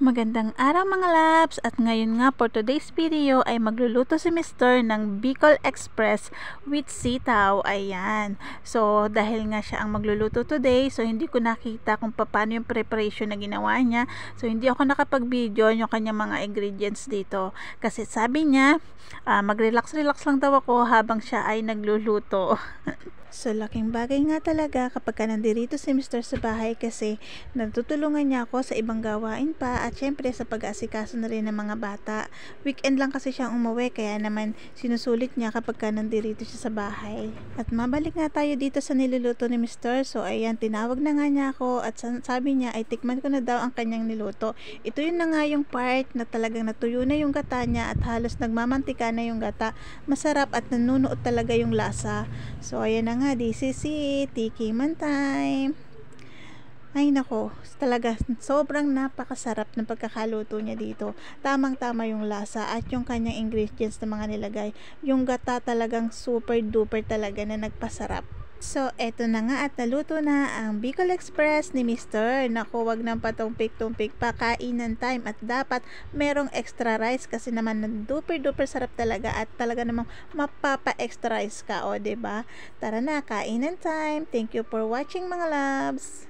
Magandang araw mga labs, at ngayon nga for today's video ay magluluto si Mr. ng Bicol Express with sitaw. Ayan. So dahil nga siya ang magluluto today, so hindi ko nakita kung paano yung preparation na ginawa niya. So hindi ako nakapag-video yung kanyang mga ingredients dito. Kasi sabi niya, mag-relax lang daw ako habang siya ay nagluluto. So, laking bagay nga talaga kapag ka nandirito si Mr. sa bahay kasi natutulungan niya ako sa ibang gawain pa at syempre sa pag-aasikaso na rin ng mga bata. Weekend lang kasi siyang umuwi kaya naman sinusulit niya kapag ka nandirito siya sa bahay. At mabalik nga tayo dito sa niluluto ni Mr. So, ayan, tinawag na nga niya ako at sabi niya ay tikman ko na daw ang kanyang niluto. Ito yun na nga yung part na talagang natuyo na yung gata niya at halos nagmamantika na yung gata. Masarap at nanunuot talaga yung lasa. So, ayan na nga. This is it, tikiman time. Ay nako, talaga sobrang napakasarap ng pagkakaluto niya dito. Tamang tama yung lasa at yung kanyang ingredients na mga nilagay. Yung gata talagang super duper talaga na nagpasarap. So, eto na nga at naluto na ang Bicol Express ni Mr. Naku, wag nang patumpik-tumpik pa, kainan time at dapat merong extra rice kasi naman duper duper sarap talaga at talaga namang mapapa-extra rice ka, o, 'di ba? Tara na, kainan time. Thank you for watching mga loves.